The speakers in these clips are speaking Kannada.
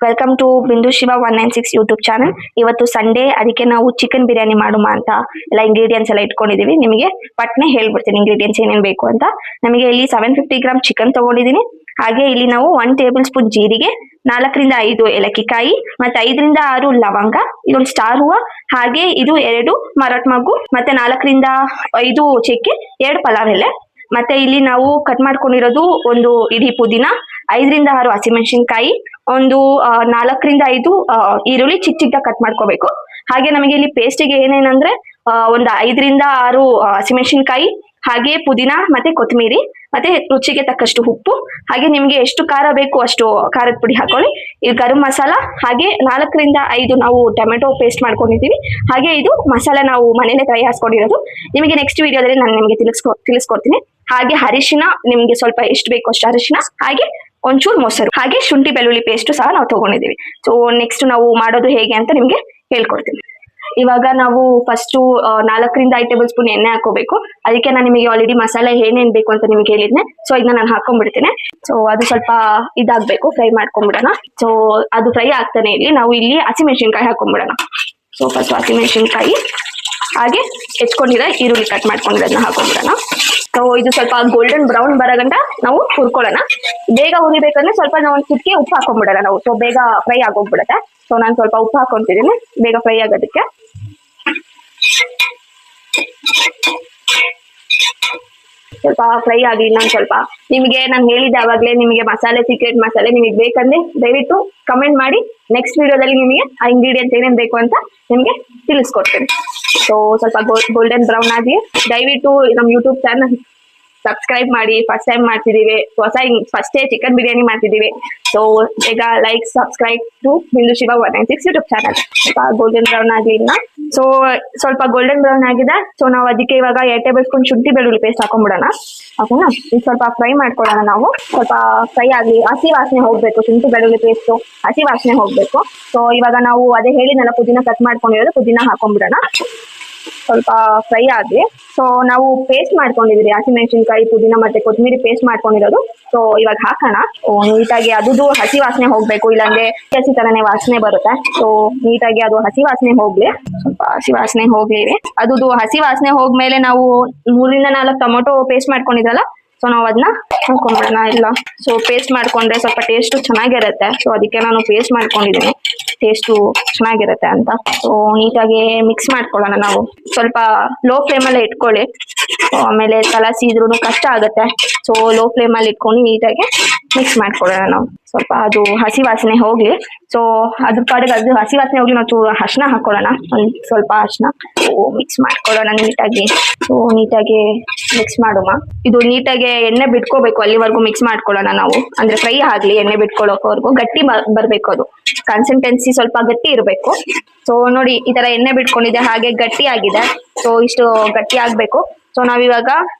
ವೆಲ್ಕಮ್ ಟು ಬಿಂದು ಶಿವ 196 ಯೂಟ್ಯೂಬ್ ಚಾನಲ್. ಇವತ್ತು ಸಂಡೇ, ಅದಕ್ಕೆ ನಾವು ಚಿಕನ್ ಬಿರಿಯಾನಿ ಮಾಡುಮ ಅಂತ ಎಲ್ಲ ಇಂಗ್ರೀಡಿಯೆಂಟ್ಸ್ ಎಲ್ಲ ಇಟ್ಕೊಂಡಿದೀವಿ. ನಿಮಗೆ ಪಟ್ನೆ ಹೇಳ್ಬಿಡ್ತೀನಿ ಇಂಗ್ರೀಡಿಯೆಂಟ್ಸ್ ಏನೇನು ಬೇಕು ಅಂತ. ನಮಗೆ ಇಲ್ಲಿ 750 ಗ್ರಾಮ್ ಚಿಕನ್ ತಗೊಂಡಿದ್ದೀನಿ. ಹಾಗೆ ಇಲ್ಲಿ ನಾವು 1 ಟೇಬಲ್ ಸ್ಪೂನ್ ಜೀರಿಗೆ, 4 ರಿಂದ 5 ಏಲಕ್ಕಿಕಾಯಿ, ಮತ್ತೆ 5 ರಿಂದ 6 ಲವಂಗ, ಇದೊಂದು ಸ್ಟಾರ್ ಹೂವ, ಹಾಗೆ ಇದು 2 ಮರಾಠ ಮಗ್ಗು, ಮತ್ತೆ 4 ರಿಂದ 5 ಚಕ್ಕೆ, 2 ಪಲಾವ್ ಎಲೆ, ಮತ್ತೆ ಇಲ್ಲಿ ನಾವು ಕಟ್ ಮಾಡ್ಕೊಂಡಿರೋದು ಒಂದು ಇಡೀ ಪುದೀನ, 5 ರಿಂದ 6 ಹಸಿಮೆಣಸಿನಕಾಯಿ, ಒಂದು 4 ರಿಂದ 5 ಈರುಳ್ಳಿ ಚಿಕ್ಕ ಚಿಕ್ಕ ಕಟ್ ಮಾಡ್ಕೋಬೇಕು. ಹಾಗೆ ನಮಗೆ ಇಲ್ಲಿ ಪೇಸ್ಟಿಗೆ ಏನೇನಂದ್ರೆ ಒಂದು 5 ರಿಂದ 6 ಹಸಿಮೆಣಸಿನಕಾಯಿ, ಹಾಗೆ ಪುದೀನ ಮತ್ತೆ ಕೊತ್ತಂಬರಿ, ಮತ್ತೆ ರುಚಿಗೆ ತಕ್ಕಷ್ಟು ಉಪ್ಪು, ಹಾಗೆ ನಿಮ್ಗೆ ಎಷ್ಟು ಖಾರ ಬೇಕು ಅಷ್ಟು ಖಾರದ ಪುಡಿ ಹಾಕೊಳ್ಳಿ. ಈ ಗರಂ ಮಸಾಲ, ಹಾಗೆ 4 ರಿಂದ 5 ನಾವು ಟೊಮೆಟೊ ಪೇಸ್ಟ್ ಮಾಡ್ಕೊಂಡಿದ್ದೀವಿ. ಹಾಗೆ ಇದು ಮಸಾಲ ನಾವು ಮನೇಲೆ ತಯಾರಿಸ್ಕೊಂಡಿರೋದು. ನಿಮಗೆ ನೆಕ್ಸ್ಟ್ ವಿಡಿಯೋದಲ್ಲಿ ನಾನು ನಿಮಗೆ ತಿಳಿಸ್ಕೊಡ್ತೀನಿ. ಹಾಗೆ ಅರಿಶಿನ ನಿಮ್ಗೆ ಸ್ವಲ್ಪ ಎಷ್ಟು ಬೇಕು ಅಷ್ಟು ಅರಿಶಿನ, ಹಾಗೆ ಒಂಚೂರು ಮೊಸರು, ಹಾಗೆ ಶುಂಠಿ ಬೆಳ್ಳುಳ್ಳಿ ಪೇಸ್ಟ್ ಸಹ ನಾವು ತಗೊಂಡಿದ್ದೀವಿ. ಸೊ ನೆಕ್ಸ್ಟ್ ನಾವು ಮಾಡೋದು ಹೇಗೆ ಅಂತ ನಿಮ್ಗೆ ಹೇಳ್ಕೊಡ್ತೀನಿ. ಇವಾಗ ನಾವು ಫಸ್ಟ್ 4 ರಿಂದ 5 ಟೇಬಲ್ ಸ್ಪೂನ್ ಎಣ್ಣೆ ಹಾಕೋಬೇಕು. ಅದಕ್ಕೆ ನಾನು ನಿಮಗೆ ಆಲ್ರೆಡಿ ಮಸಾಲೆ ಏನೇನ್ ಬೇಕು ಅಂತ ನಿಮ್ಗೆ ಹೇಳಿದ್ನೆ. ಸೊ ಇದನ್ನ ನಾನು ಹಾಕೊಂಡ್ಬಿಡ್ತೇನೆ. ಸೊ ಅದು ಸ್ವಲ್ಪ ಇದಾಗಬೇಕು, ಫ್ರೈ ಮಾಡ್ಕೊಂಡ್ಬಿಡೋಣ. ಸೊ ಅದು ಫ್ರೈ ಆಗ್ತಾನೆ ಇಲ್ಲಿ ನಾವು ಇಲ್ಲಿ ಹಸಿಮೆಣಸಿನಕಾಯಿ ಹಾಕೊಂಡ್ಬಿಡೋಣ. ಸೊ ಫಸ್ಟ್ ಹಸಿಮೆಣಸಿನಕಾಯಿ, ಹಾಗೆ ಹೆಚ್ಕೊಂಡಿರೋ ಈರುಳ್ಳಿ ಕಟ್ ಮಾಡ್ಕೊಂಡಿರೋದನ್ನ ಹಾಕೊಂಡ್ಬಿಡೋಣ. ಸೊ ಇದು ಸ್ವಲ್ಪ ಗೋಲ್ಡನ್ ಬ್ರೌನ್ ಬರೋಗಂಟ ನಾವು ಹುರ್ಕೊಳ್ಳೋಣ. ಬೇಗ ಹುರಿಬೇಕಂದ್ರೆ ಸ್ವಲ್ಪ ನಾವು ಒಂದು ಚಿಟಿಕೆ ಉಪ್ಪು ಹಾಕೊಂಡ್ಬಿಡೋಣ ನಾವು. ಸೊ ಬೇಗ ಫ್ರೈ ಆಗೋಗ್ಬಿಡುತ್ತೆ. ಸೊ ನಾನು ಸ್ವಲ್ಪ ಉಪ್ಪು ಹಾಕೊಂತಿದ್ದೀನಿ ಬೇಗ ಫ್ರೈ ಆಗೋದಕ್ಕೆ. ಸ್ವಲ್ಪ ಫ್ರೈ ಆಗಲಿ ಇನ್ನೊಂದು ಸ್ವಲ್ಪ. ನಿಮಗೆ ನಾನು ಹೇಳಿದ್ದೆ ಅವಾಗಲೇ, ನಿಮಗೆ ಮಸಾಲೆ, ಸೀಕ್ರೆಟ್ ಮಸಾಲೆ ನಿಮಗೆ ಬೇಕಂದ್ರೆ ದಯವಿಟ್ಟು ಕಮೆಂಟ್ ಮಾಡಿ. ನೆಕ್ಸ್ಟ್ ವಿಡಿಯೋದಲ್ಲಿ ನಿಮಗೆ ಆ ಇಂಗ್ರೀಡಿಯೆಂಟ್ಸ್ ಏನೇನು ಬೇಕು ಅಂತ ನಿಮಗೆ ತಿಳಿಸ್ಕೊಡ್ತೀನಿ. ಸೊ ಸ್ವಲ್ಪ ಗೋಲ್ಡನ್ ಬ್ರೌನ್ ಆಗಿ ದಯವಿಟ್ಟು ನಮ್ಮ ಯೂಟ್ಯೂಬ್ ಚಾನಲ್ ಸಬ್ಸ್ಕ್ರೈಬ್ ಮಾಡಿ. ಫಸ್ಟ್ ಟೈಮ್ ಮಾಡ್ತಿದ್ದೀವಿ, ಫಸ್ಟೇ ಚಿಕನ್ ಬಿರಿಯಾನಿ ಮಾಡ್ತಿದ್ದೀವಿ. ಸೊ ಈಗ ಲೈಕ್, ಸಬ್ಸ್ಕ್ರೈಬ್ ಟು ಬಿಂದು ಶಿವ 196 ಯೂಟ್ಯೂಬ್ ಚಾನಲ್. ಸ್ವಲ್ಪ ಗೋಲ್ಡನ್ ಬ್ರೌನ್ ಆಗಲಿ ಇನ್ನ. ಸೊ ಸ್ವಲ್ಪ ಗೋಲ್ಡನ್ ಬ್ರೌನ್ ಆಗಿದೆ. ಸೊ ನಾವು ಅದಕ್ಕೆ ಇವಾಗ 2 ಟೇಬಲ್ ಸ್ಪೂನ್ ಶುಂಠಿ ಬೆಳ್ಳುಳ್ಳಿ ಪೇಸ್ಟ್ ಹಾಕೊಂಡ್ಬಿಡೋಣ. ಓಕೆನಾ? ಇದು ಸ್ವಲ್ಪ ಫ್ರೈ ಮಾಡ್ಕೊಳ್ಳೋಣ ನಾವು. ಸ್ವಲ್ಪ ಫ್ರೈ ಆಗಲಿ, ಹಸಿ ವಾಸನೆ ಹೋಗ್ಬೇಕು. ಶುಂಠಿ ಬೆಳ್ಳುಳ್ಳಿ ಪೇಸ್ಟು ಹಸಿ ವಾಸನೆ ಹೋಗ್ಬೇಕು. ಸೊ ಇವಾಗ ನಾವು ಅದೇ ಹೇಳಿದ್ನಲ್ಲ, ಪುದೀನ ಕಟ್ ಮಾಡ್ಕೊಂಡಿರೋದು, ಪುದೀನ ಹಾಕೊಂಡ್ಬಿಡೋಣ. ಸ್ವಲ್ಪ ಫ್ರೈ ಆಗಿ. ಸೊ ನಾವು ಪೇಸ್ಟ್ ಮಾಡ್ಕೊಂಡಿದ್ರಿ ಹಸಿಮೆಣಸಿನಕಾಯಿ, ಪುದೀನ ಮತ್ತೆ ಕೊತ್ತಂಬರಿ ಪೇಸ್ಟ್ ಮಾಡ್ಕೊಂಡಿರೋದು. ಸೊ ಇವಾಗ ಹಾಕೋಣ. ನೀಟಾಗಿ ಅದು ಹಸಿ ವಾಸನೆ ಹೋಗ್ಬೇಕು, ಇಲ್ಲಾಂದ್ರೆ ಹಸಿ ತರನೇ ವಾಸನೆ ಬರುತ್ತೆ. ಸೊ ನೀಟಾಗಿ ಅದು ಹಸಿ ವಾಸನೆ ಹೋಗ್ಲಿ, ಸ್ವಲ್ಪ ಹಸಿ ವಾಸನೆ ಹೋಗ್ಲಿ. ಅದು ಹಸಿ ವಾಸನೆ ಹೋಗ್ಮೇಲೆ ನಾವು 3 ರಿಂದ 4 ಟೊಮೊಟೊ ಪೇಸ್ಟ್ ಮಾಡ್ಕೊಂಡಿದ್ರಲ್ಲ, ಸೊ ನಾವು ಅದನ್ನ ಹಾಕೊಂಡ್ಬಿಡೋಣ ಎಲ್ಲ. ಸೊ ಪೇಸ್ಟ್ ಮಾಡ್ಕೊಂಡ್ರೆ ಸ್ವಲ್ಪ ಟೇಸ್ಟು ಚೆನ್ನಾಗಿರುತ್ತೆ. ಸೊ ಅದಕ್ಕೆ ನಾನು ಪೇಸ್ಟ್ ಮಾಡ್ಕೊಂಡಿದ್ದೀನಿ, ಟೇಸ್ಟು ಚೆನ್ನಾಗಿರುತ್ತೆ ಅಂತ. ಸೊ ನೀಟಾಗಿ ಮಿಕ್ಸ್ ಮಾಡ್ಕೊಳ್ಳೋಣ ನಾವು. ಸ್ವಲ್ಪ ಲೋ ಫ್ಲೇಮಲ್ಲೇ ಇಟ್ಕೊಳ್ಳಿ, ಆಮೇಲೆ ತಲಾಸಿದ್ರೂ ಕಷ್ಟ ಆಗುತ್ತೆ. ಸೊ ಲೋ ಫ್ಲೇಮಲ್ಲಿ ಇಟ್ಕೊಂಡು ನೀಟಾಗಿ ಮಿಕ್ಸ್ ಮಾಡ್ಕೊಳ್ಳೋಣ ನಾವು. ಸ್ವಲ್ಪ ಅದು ಹಸಿ ವಾಸನೆ ಹೋಗ್ಲಿ. ಸೊ ಅದ್ರ ಪಾಡಿಗೆ ಅದು ಹಸಿ ವಾಸನೆ ಹೋಗ್ಲಿ, ನಾವು ಅರ್ಶಿನ ಹಾಕೊಳ್ಳೋಣ, ಒಂದು ಸ್ವಲ್ಪ ಅರ್ಶಿನ. ಮಿಕ್ಸ್ ಮಾಡ್ಕೊಳ್ಳೋಣ ನೀಟಾಗಿ. ಸೊ ನೀಟಾಗಿ ಮಿಕ್ಸ್ ಮಾಡುವ. ಇದು ನೀಟಾಗಿ ಎಣ್ಣೆ ಬಿಟ್ಕೋಬೇಕು, ಅಲ್ಲಿವರೆಗೂ ಮಿಕ್ಸ್ ಮಾಡ್ಕೊಳ್ಳೋಣ ನಾವು. ಅಂದ್ರೆ ಫ್ರೈ ಆಗ್ಲಿ, ಎಣ್ಣೆ ಬಿಟ್ಕೊಳ್ಳೋಕೋವರೆಗೂ ಗಟ್ಟಿ ಬರ್ಬೇಕು. ಅದು ಕನ್ಸಿಸ್ಟೆನ್ಸಿ ಸ್ವಲ್ಪ ಗಟ್ಟಿ ಇರಬೇಕು. ಸೊ ನೋಡಿ, ಈ ತರ ಎಣ್ಣೆ ಬಿಟ್ಕೊಂಡಿದೆ, ಹಾಗೆ ಗಟ್ಟಿ ಆಗಿದೆ. ಸೊ ಇಷ್ಟು ಗಟ್ಟಿ ಆಗ್ಬೇಕು. ಸೊ ನಾವಿವಾಗ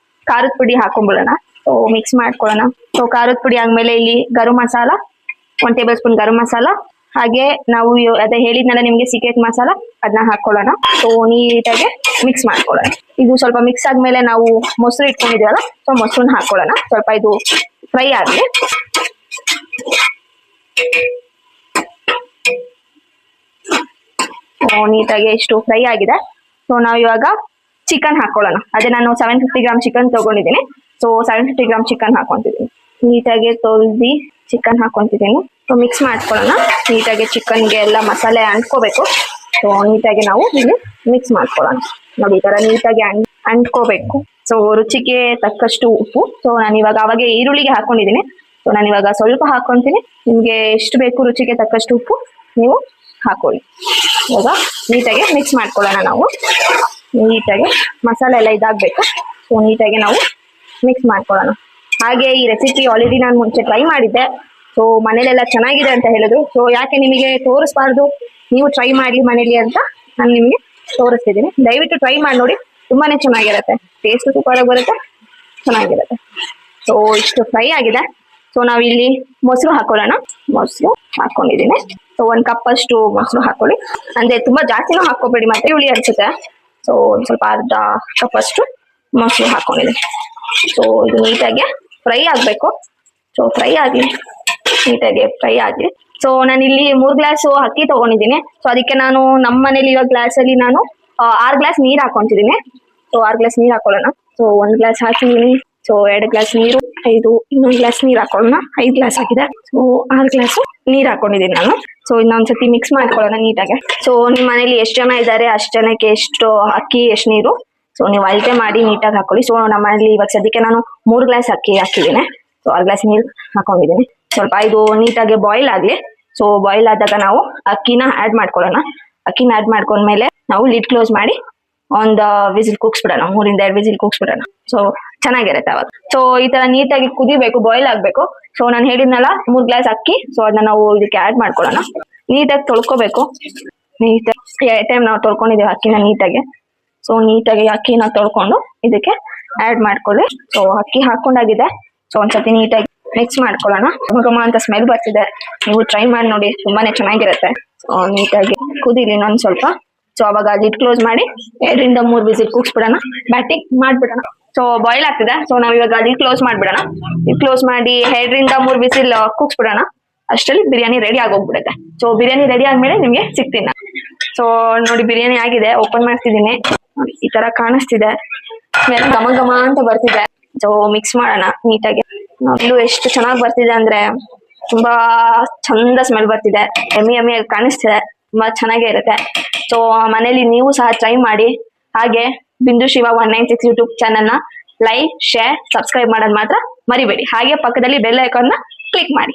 ಖಾರದ ಪುಡಿ ಹಾಕೊಂಡ್ಬಿಡೋಣ. ಸೊ ಮಿಕ್ಸ್ ಮಾಡ್ಕೊಳ್ಳೋಣ. ಸೊ ಖಾರದ ಪುಡಿ ಆದ್ಮೇಲೆ ಇಲ್ಲಿ ಗರಂ ಮಸಾಲ, 1 ಟೇಬಲ್ ಸ್ಪೂನ್ ಗರಂ ಮಸಾಲ, ಹಾಗೆ ನಾವು ಅದೇ ಹೇಳಿದ್ನಲ್ಲ ನಿಮ್ಗೆ ಸೀಕ್ರೆಟ್ ಮಸಾಲ, ಅದನ್ನ ಹಾಕೊಳ್ಳೋಣ. ಸೊ ನೀಟಾಗಿ ಮಿಕ್ಸ್ ಮಾಡ್ಕೊಳ್ಳೋಣ. ಇದು ಸ್ವಲ್ಪ ಮಿಕ್ಸ್ ಆದ್ಮೇಲೆ ನಾವು ಮೊಸರು ಇಟ್ಕೊಂಡಿದ್ದೀವಲ್ಲ, ಸೊ ಮೊಸರನ್ನ ಹಾಕೊಳ್ಳೋಣ. ಸ್ವಲ್ಪ ಇದು ಫ್ರೈ ಆಗಲಿ. ನೀಟಾಗಿ ಇಷ್ಟು ಫ್ರೈ ಆಗಿದೆ. ಸೊ ನಾವು ಇವಾಗ ಚಿಕನ್ ಹಾಕೊಳ್ಳೋಣ. ಅದೇ ನಾನು 750 ಗ್ರಾಮ್ ಚಿಕನ್ ತಗೊಂಡಿದ್ದೀನಿ. ಸೊ 750 ಗ್ರಾಮ್ ಚಿಕನ್ ಹಾಕೊಂತಿದ್ದೀನಿ. ನೀಟಾಗಿ ತೊಳ್ದು ಚಿಕನ್ ಹಾಕೊಂತಿದ್ದೀನಿ. ಸೊ ಮಿಕ್ಸ್ ಮಾಡ್ಕೊಳ್ಳೋಣ ನೀಟಾಗಿ. ಚಿಕನ್ಗೆ ಎಲ್ಲ ಮಸಾಲೆ ಅಂಟ್ಕೋಬೇಕು. ಸೊ ನೀಟಾಗಿ ನಾವು ಇಲ್ಲಿ ಮಿಕ್ಸ್ ಮಾಡ್ಕೊಳ್ಳೋಣ. ನೋಡಿ, ಈ ತರ ನೀಟಾಗಿ ಅಂಟ್ಕೋಬೇಕು. ಸೊ ರುಚಿಗೆ ತಕ್ಕಷ್ಟು ಉಪ್ಪು. ಸೊ ನಾನು ಇವಾಗ ಅವಾಗೆ ಈರುಳ್ಳಿಗೆ ಹಾಕೊಂಡಿದ್ದೀನಿ. ಸೊ ನಾನು ಇವಾಗ ಸ್ವಲ್ಪ ಹಾಕೊಂತೀನಿ. ನಿಮ್ಗೆ ಎಷ್ಟು ಬೇಕು ರುಚಿಗೆ ತಕ್ಕಷ್ಟು ಉಪ್ಪು ನೀವು ಹಾಕೊಳ್ಳಿ. ಇವಾಗ ನೀಟಾಗಿ ಮಿಕ್ಸ್ ಮಾಡ್ಕೊಳ್ಳೋಣ ನಾವು. ನೀಟಾಗಿ ಮಸಾಲೆ ಎಲ್ಲ ಇದಾಗಬೇಕು. ಸೊ ನೀಟಾಗಿ ನಾವು ಮಿಕ್ಸ್ ಮಾಡ್ಕೊಳ್ಳೋಣ. ಹಾಗೆ ಈ ರೆಸಿಪಿ ಆಲ್ರೆಡಿ ನಾನು ಮುಂಚೆ ಟ್ರೈ ಮಾಡಿದ್ದೆ. ಸೊ ಮನೇಲೆಲ್ಲ ಚೆನ್ನಾಗಿದೆ ಅಂತ ಹೇಳಿದ್ರು. ಸೊ ಯಾಕೆ ನಿಮಗೆ ತೋರಿಸ್ಬಾರ್ದು, ನೀವು ಟ್ರೈ ಮಾಡಿ ಮನೇಲಿ ಅಂತ ನಾನು ನಿಮಗೆ ತೋರಿಸ್ತಿದ್ದೀನಿ. ದಯವಿಟ್ಟು ಟ್ರೈ ಮಾಡಿ ನೋಡಿ, ತುಂಬಾನೇ ಚೆನ್ನಾಗಿರುತ್ತೆ. ಟೇಸ್ಟ್ ಸೂಪರ್ ಆಗಿ ಬರುತ್ತೆ, ಚೆನ್ನಾಗಿರುತ್ತೆ. ಸೊ ಇಷ್ಟು ಫ್ರೈ ಆಗಿದೆ. ಸೊ ನಾವಿಲ್ಲಿ ಮೊಸರು ಹಾಕೊಳ್ಳೋಣ. ಮೊಸರು ಹಾಕೊಂಡಿದ್ದೀನಿ. ಸೊ 1 ಕಪ್ ಅಷ್ಟು ಮೊಸರು ಹಾಕೊಳ್ಳಿ. ಅಂದ್ರೆ ತುಂಬಾ ಜಾಸ್ತಿನೂ ಹಾಕೋಬೇಡಿ, ಮತ್ತೆ ಹುಳಿ ಅನ್ಸುತ್ತೆ. ಸೊ ಸ್ವಲ್ಪ ಅರ್ಧ ಕಪ್ ಅಷ್ಟು ಮೊಸರು ಹಾಕೊಂಡಿದ್ದೀನಿ. ಸೊ ಇದು ನೀಟಾಗಿ ಫ್ರೈ ಆಗಬೇಕು. ಸೊ ಫ್ರೈ ಆಗಲಿ, ನೀಟಾಗಿ ಫ್ರೈ ಆಗಲಿ. ಸೊ ನಾನು ಇಲ್ಲಿ 3 ಗ್ಲಾಸ್ ಅಕ್ಕಿ ತಗೊಂಡಿದ್ದೀನಿ. ಸೊ ಅದಕ್ಕೆ ನಾನು ನಮ್ಮ ಮನೇಲಿ ಇವಾಗ ಗ್ಲಾಸ್ ಅಲ್ಲಿ ನಾನು 6 ಗ್ಲಾಸ್ ನೀರ್ ಹಾಕೊಂತಿದ್ದೀನಿ. ಸೊ 6 ಗ್ಲಾಸ್ ನೀರ್ ಹಾಕೊಳ್ಳೋಣ. ಸೊ 1 ಗ್ಲಾಸ್ ಹಾಕಿದೀನಿ. ಸೊ 2 ಗ್ಲಾಸ್ ನೀರು, 5 ಇನ್ನೊಂದು ಗ್ಲಾಸ್ ನೀರ್ ಹಾಕೊಳ್ಳೋಣ. 5 ಗ್ಲಾಸ್ ಆಗಿದೆ. ಸೊ 6 ಗ್ಲಾಸ್ ನೀರ್ ಹಾಕೊಂಡಿದ್ದೀನಿ ನಾನು. ಸೊ ಇನ್ನೊಂದ್ಸತಿ ಮಿಕ್ಸ್ ಮಾಡ್ಕೊಳ್ಳೋಣ ನೀಟಾಗಿ. ಸೊ ನಿಮ್ಮ ಮನೇಲಿ ಎಷ್ಟು ಜನ ಇದ್ದಾರೆ ಅಷ್ಟು ಜನಕ್ಕೆ ಎಷ್ಟು ಅಕ್ಕಿ ಎಷ್ಟು ನೀರು ಸೊ ನೀವು ಅಳತೆ ಮಾಡಿ ನೀಟಾಗಿ ಹಾಕೊಳ್ಳಿ. ಸೊ ನಮ್ಮ ಮನೇಲಿ ಇವಾಗ ಸದ್ಯಕ್ಕೆ ನಾನು 3 ಗ್ಲಾಸ್ ಅಕ್ಕಿ ಹಾಕಿದ್ದೀನಿ. ಸೊ 6 ಗ್ಲಾಸ್ ನೀರು ಹಾಕೊಂಡಿದ್ದೀನಿ. ಸ್ವಲ್ಪ ಇದು ನೀಟಾಗಿ ಬಾಯ್ಲ್ ಆಗ್ಲಿ. ಸೊ ಬಾಯ್ಲ್ ಆದಾಗ ನಾವು ಅಕ್ಕಿನ ಆಡ್ ಮಾಡ್ಕೊಳ್ಳೋಣ. ಅಕ್ಕಿನ ಆಡ್ ಮಾಡ್ಕೊಂಡ್ಮೇಲೆ ನಾವು ಲಿಡ್ ಕ್ಲೋಸ್ ಮಾಡಿ ಒಂದು ವಿಸಿಲ್ ಕೂಗ್ಸ್ಬಿಡೋಣ. 3 ಇಂದ 2 ವಿಸಿಲ್ ಕೂಗ್ಸ್ಬಿಡೋಣ. ಸೊ ಚೆನ್ನಾಗಿರುತ್ತೆ ಅವಾಗ. ಸೊ ಈ ತರ ನೀಟಾಗಿ ಕುದಿಬೇಕು, ಬಾಯ್ಲ್ ಆಗ್ಬೇಕು. ಸೊ ನಾನು ಹೇಳಿದ್ನಲ್ಲ 3 ಗ್ಲಾಸ್ ಅಕ್ಕಿ. ಸೊ ಅದನ್ನ ನಾವು ಇದಕ್ಕೆ ಆಡ್ ಮಾಡ್ಕೊಳ್ಳೋಣ. ನೀಟಾಗಿ ತೊಳ್ಕೊಬೇಕು. ನೀಟಾಗಿ ಟೈಮ್ ನಾವು ತೊಳ್ಕೊಂಡಿದ್ದೀವಿ ಅಕ್ಕಿನ ನೀಟಾಗಿ. ಸೊ ನೀಟಾಗಿ ಅಕ್ಕಿನ ತೊಳ್ಕೊಂಡು ಇದಕ್ಕೆ ಆಡ್ ಮಾಡ್ಕೊಳ್ಳಿ. ಸೊ ಅಕ್ಕಿ ಹಾಕೊಂಡಾಗಿದೆ. ಸೊ ಒಂದ್ಸತಿ ನೀಟಾಗಿ ಮಿಕ್ಸ್ ಮಾಡ್ಕೊಳ್ಳೋಣ. ಘಮ ಅಂತ ಸ್ಮೆಲ್ ಬರ್ತಿದೆ, ನೀವು ಟ್ರೈ ಮಾಡಿ ನೋಡಿ, ತುಂಬಾನೇ ಚೆನ್ನಾಗಿರುತ್ತೆ. ಸೊ ನೀಟಾಗಿ ಕುದೀಲಿ ಇನ್ನೊಂದ್ ಸ್ವಲ್ಪ. ಸೊ ಅವಾಗ ಲಿಡ್ ಕ್ಲೋಸ್ ಮಾಡಿ 2 ಇಂದ 3 ವಿಸಿಲ್ ಕೂಗ್ಸ್ಬಿಡೋಣ. ಬ್ಯಾಟಿಂಗ್ ಮಾಡ್ಬಿಡೋಣ. ಸೊ ಬಾಯ್ಲ್ ಆಗ್ತಿದೆ. ಸೊ ನಾವ್ ಇವಾಗ ಲಿಡ್ ಕ್ಲೋಸ್ ಮಾಡ್ಬಿಡೋಣ. ಲಿಡ್ ಕ್ಲೋಸ್ ಮಾಡಿ 2 ಇಂದ 3 ವಿಸಿಲ್ ಕೂಗ್ಸ್ಬಿಡೋಣ. ಅಷ್ಟರಲ್ಲಿ ಬಿರಿಯಾನಿ ರೆಡಿ ಆಗೋಗ್ಬಿಡುತ್ತೆ. ಸೊ ಬಿರಿಯಾನಿ ರೆಡಿ ಆದ್ಮೇಲೆ ನಿಮ್ಗೆ ಸಿಗ್ತೀನಿ. ಸೊ ನೋಡಿ ಬಿರಿಯಾನಿ ಆಗಿದೆ. ಓಪನ್ ಮಾಡ್ತಿದ್ದೀನಿ. ಈ ತರ ಕಾಣಿಸ್ತಿದೆ. ಘಮ ಘಮ ಅಂತ ಬರ್ತಿದೆ. ಸೊ ಮಿಕ್ಸ್ ಮಾಡೋಣ ನೀಟಾಗಿ. ಇಲ್ಲೂ ಎಷ್ಟು ಚೆನ್ನಾಗಿ ಬರ್ತಿದೆ ಅಂದ್ರೆ ತುಂಬಾ ಚಂದ ಸ್ಮೆಲ್ ಬರ್ತಿದೆ. ಎಮ್ಮಿ ಎಮ್ಮಿ ಕಾಣಿಸ್ತಿದೆ. ತುಂಬಾ ಚೆನ್ನಾಗೇ ಇರುತ್ತೆ. ಸೊ ಮನೇಲಿ ನೀವು ಸಹ ಟ್ರೈ ಮಾಡಿ. ಹಾಗೆ ಬಿಂದು ಶಿವ 196 ಯೂಟ್ಯೂಬ್ ಚಾನಲ್ ನ ಲೈಕ್, ಶೇರ್, ಸಬ್ಸ್ಕ್ರೈಬ್ ಮಾಡೋದ್ ಮಾತ್ರ ಮರಿಬೇಡಿ. ಹಾಗೆ ಪಕ್ಕದಲ್ಲಿ ಬೆಲ್ ಐಕಾನ್ ನ ಕ್ಲಿಕ್ ಮಾಡಿ.